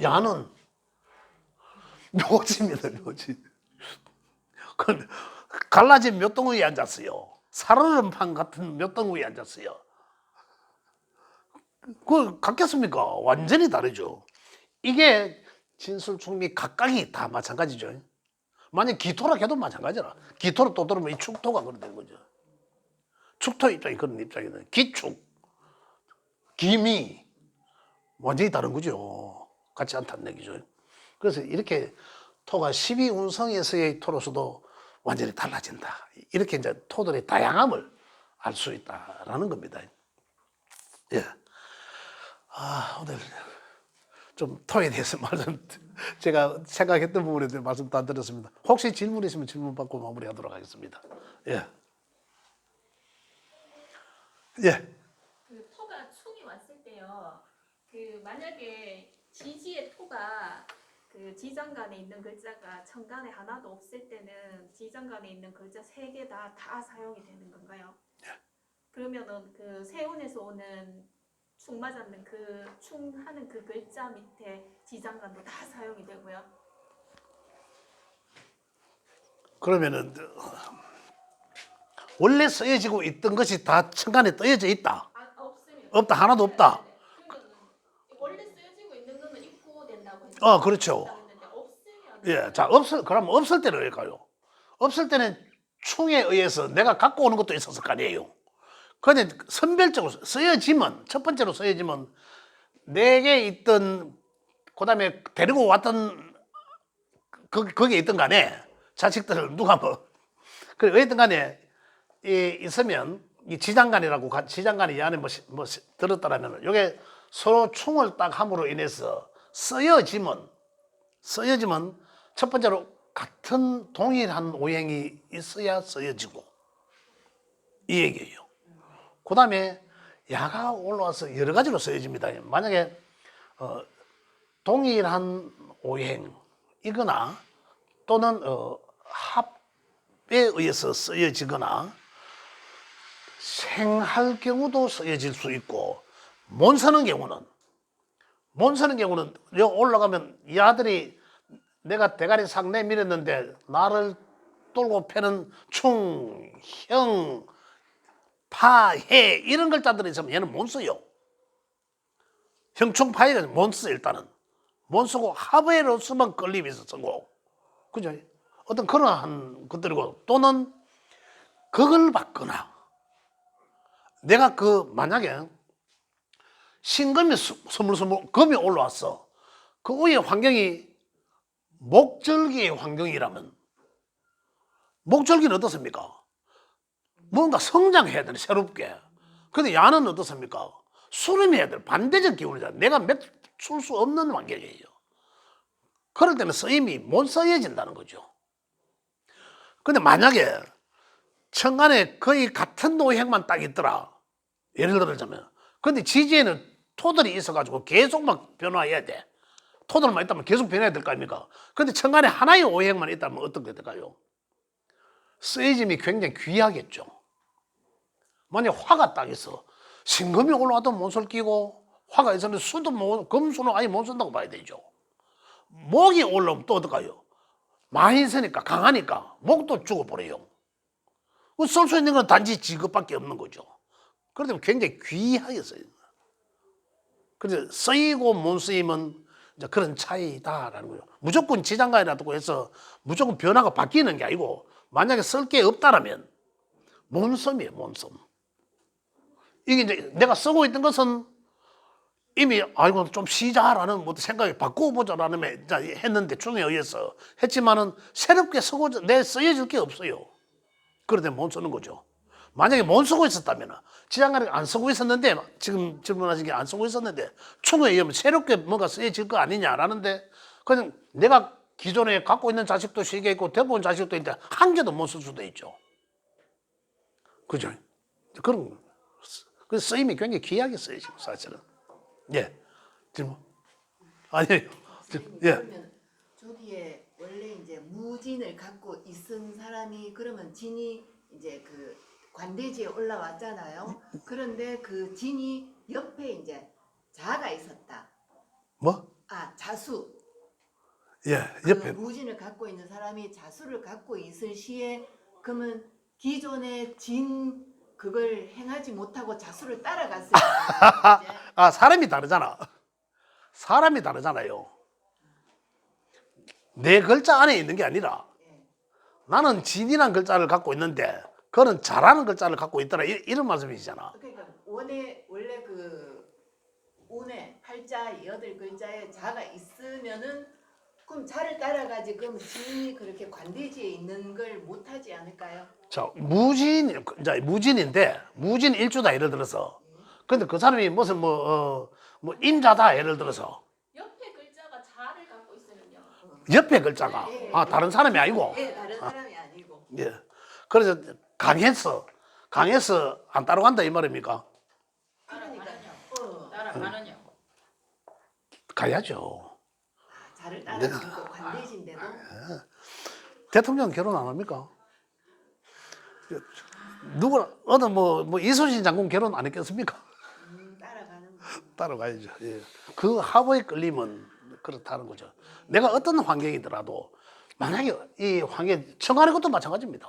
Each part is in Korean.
야는 묘지입니다, 묘지. 갈라진 몇 덩어리에 앉았어요. 살얼음판 같은 몇 덩어리에 앉았어요. 그걸 같겠습니까? 완전히 다르죠. 이게 진술충미 각각이 다 마찬가지죠. 만약 기토라 해도 마찬가지라. 기토로 또 들으면 이 축토가 그렇게 되는 거죠. 축토 입장이 그런 입장이거든요. 기축, 기미, 완전히 다른 거죠. 같지 않다는 얘기죠. 그래서 이렇게 토가 12운성에서의 토로서도 완전히 달라진다. 이렇게 이제 토들의 다양함을 알 수 있다라는 겁니다. 예. 오늘 좀 토에 대해서 말씀, 제가 생각했던 부분에 대해서 말씀도 안 드렸습니다. 혹시 질문 있으면 질문 받고 마무리하도록 하겠습니다. 예. 예. 그 토가 충이 왔을 때요. 그 만약에 지지의 토가 그 지정간에 있는 글자가 천간에 하나도 없을 때는 지정간에 있는 글자 3개 다 사용이 되는 건가요? 예. 그러면은 그 세운에서 오는 충 맞았는 그 충하는 그 글자 밑에 지정간도 다 사용이 되고요. 그러면은 원래 쓰여지고 있던 것이 다 천간에 떠여져 있다. 없습니다. 없다. 하나도 없다. 그러면은 원래 쓰여지고 있는 거는 입고된다고 했죠. 그렇죠. 없으면 예. 자, 그럼 없을 때는 왜일까요? 없을 때는 충에 의해서 내가 갖고 오는 것도 있었을 거 아니에요. 근데 선별적으로 쓰여지면, 첫 번째로 쓰여지면 내게 있던, 그 다음에 데리고 왔던, 거기에 있던 간에 자식들을 누가 그래, 왜 있던 간에 있으면 이 지장간이라고, 지장간이 이 안에 뭐 들었다라면 이게 서로 충을 딱 함으로 인해서 쓰여지면 첫 번째로 같은 동일한 오행이 있어야 쓰여지고 이 얘기예요. 그 다음에 야가 올라와서 여러 가지로 쓰여집니다. 만약에 동일한 오행이거나 또는 합에 의해서 쓰여지거나 생할 경우도 쓰여질 수 있고 못 서는 경우는 여기 올라가면 이 아들이 내가 대가리 싹 내밀었는데 나를 뚫고 패는 충, 형, 파, 해 이런 글자들이 있으면 얘는 못 써요. 형충, 파해가 못 써. 일단은 못 쓰고 합의로 쓰면 걸림이 있어 쓰고, 그죠? 어떤 그러한 것들이고, 또는 그걸 받거나 내가 만약에 신금이 스물스물 금이 올라왔어. 그 위에 환경이 목절기의 환경이라면 목절기는 어떻습니까? 뭔가 성장해야 되는 새롭게. 근데 야는 어떻습니까? 수렴해야 될 반대적 기운이잖아. 내가 맺출 수 없는 환경이에요. 그럴 때는 쓰임이 못 쓰여진다는 거죠. 근데 만약에 천간에 거의 같은 오행만 딱 있더라. 예를 들자면. 근데 지지에는 토들이 있어가지고 계속 막 변화해야 돼. 토들만 있다면 계속 변해야 될 거 아닙니까? 근데 천간에 하나의 오행만 있다면 어떻게 될까요? 쓰여짐이 굉장히 귀하겠죠. 만약 화가 딱 있어. 신금이 올라와도 못을 끼고 화가 있었는데 금수는 아예 못 쓴다고 봐야 되죠. 목이 올라오면 또 어떨까요? 많이 쓰니까 강하니까 목도 죽어버려요. 쓸 수 있는 건 단지 직업밖에 없는 거죠. 그렇다면 굉장히 귀하게 쓰입니다. 그래서 쓰이고 못 쓰임은 이제 그런 차이다라는 거죠. 무조건 지장간이라고 해서 무조건 변화가 바뀌는 게 아니고 만약에 쓸 게 없다라면 몸섬이에요, 몸섬. 이게 이제 내가 쓰고 있던 것은 이미 아이고 좀 쉬자라는 뭐 생각이 바꾸어보자라는 했는데 충에 의해서 했지만은 새롭게 쓰고 내 쓰여질 게 없어요. 그러다 못 쓰는 거죠. 만약에 못 쓰고 있었다면 지장간을 안 쓰고 있었는데 지금 질문하신 게 안 쓰고 있었는데 충에 의하면 새롭게 뭔가 쓰여질 거 아니냐라는데 그냥 내가 기존에 갖고 있는 자식도 쉬게 있고 대부분 자식도 있는데 한 개도 못 쓸 수도 있죠. 그죠? 그런 거. 그 쓰임이 굉장히 귀하게 쓰여지고 사실은. 예. 질문. 아니에요. 예. 그러면 저기에 원래 이제 무진을 갖고 있은 사람이 그러면 진이 이제 그 관대지에 올라왔잖아요. 그런데 그 진이 옆에 이제 자가 있었다. 뭐? 자수. 예, 그 옆에. 무진을 갖고 있는 사람이 자수를 갖고 있을 시에 그러면 기존의 진 그걸 행하지 못하고 자수를 따라갔을 때 이제 아, 사람이 다르잖아. 사람이 다르잖아요. 내 글자 안에 있는 게 아니라 예. 나는 진이란 글자를 갖고 있는데 그는 잘하는 글자를 갖고 있더라. 이런 말씀이시잖아. 그러니까 원래 그 운에 팔자 8글자에 자가 있으면은 그럼 자를 따라가지 그럼 진이 그렇게 관대지에 있는 걸 못하지 않을까요? 자, 무진인데 무진 일주다 예를 들어서. 근데 그 사람이 무슨 뭐 임자다 예를 들어서 옆에 글자가 자를 갖고 있으면요. 옆에 글자가 다른 사람이 아니고. 예, 다른 사람이 아니고. 예. 그래서 강해서 안 따라간다 이 말입니까? 그러니까 따라가느냐고. 가야죠. 자를 따라가고 관대진데도 대통령 결혼 안 합니까? 누구나 어느 뭐 이순신 장군 결혼 안 했겠습니까? 따라가는 거. 따라가야죠. 예. 그 합의 끌림은 그렇다는 거죠. 내가 어떤 환경이더라도 만약에 이 환경 청간의 것도 마찬가지입니다.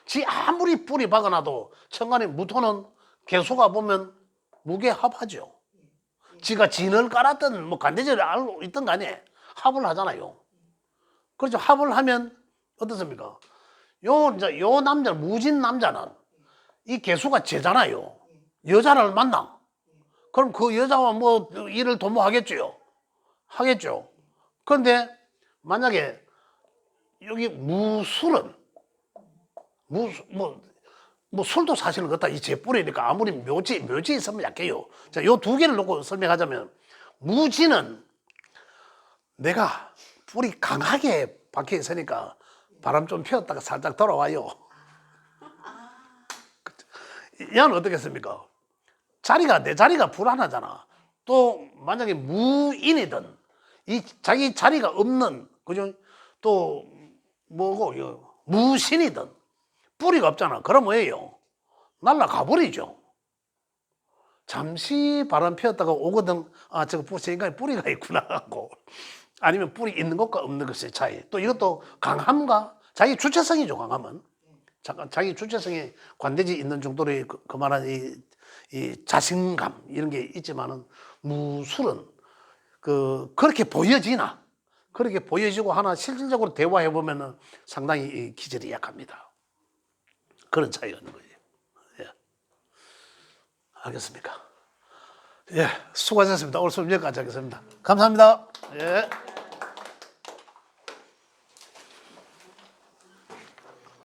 지 아무리 뿌리 박아놔도 청간의 무토는 개수가 보면 무게합하죠. 지가 진을 깔았든 뭐 간대지를 알고 있던 간에 합을 하잖아요. 그렇죠. 합을 하면 어떻습니까? 요 남자 무진 남자는 이 개수가 제잖아요. 여자를 만나. 그럼 그 여자와 뭐 일을 도모하겠죠. 하겠죠. 그런데 만약에 여기 무술은 뭐 술도 사실은 그렇다. 이 제뿌리니까 아무리 묘지 있으면 약해요. 자, 요 두 개를 놓고 설명하자면 무지는 내가 뿌리 강하게 박혀 있으니까 바람 좀 피웠다가 살짝 돌아와요. 얘는 어떻겠습니까? 내 자리가 불안하잖아. 또 만약에 무인이든 이 자기 자리가 없는 그죠? 또 뭐고 무신이든 뿌리가 없잖아. 그럼 뭐예요? 날라가 버리죠. 잠시 바람 피웠다가 오거든. 저거 인간에 뿌리가 있구나 하고. 아니면 뿌리 있는 것과 없는 것의 차이. 또 이것도 강함과 자기 주체성이죠. 강함은 자기 주체성에 관대지 있는 정도의 그만한 이 자신감 이런 게 있지만은 무술은 그렇게 보여지나 그렇게 보여지고 하나 실질적으로 대화해 보면은 상당히 이 기질이 약합니다. 그런 차이가 있는 거예요. 예. 알겠습니까? 예, 수고하셨습니다. 오늘 수업 여기까지 하겠습니다. 감사합니다. 예.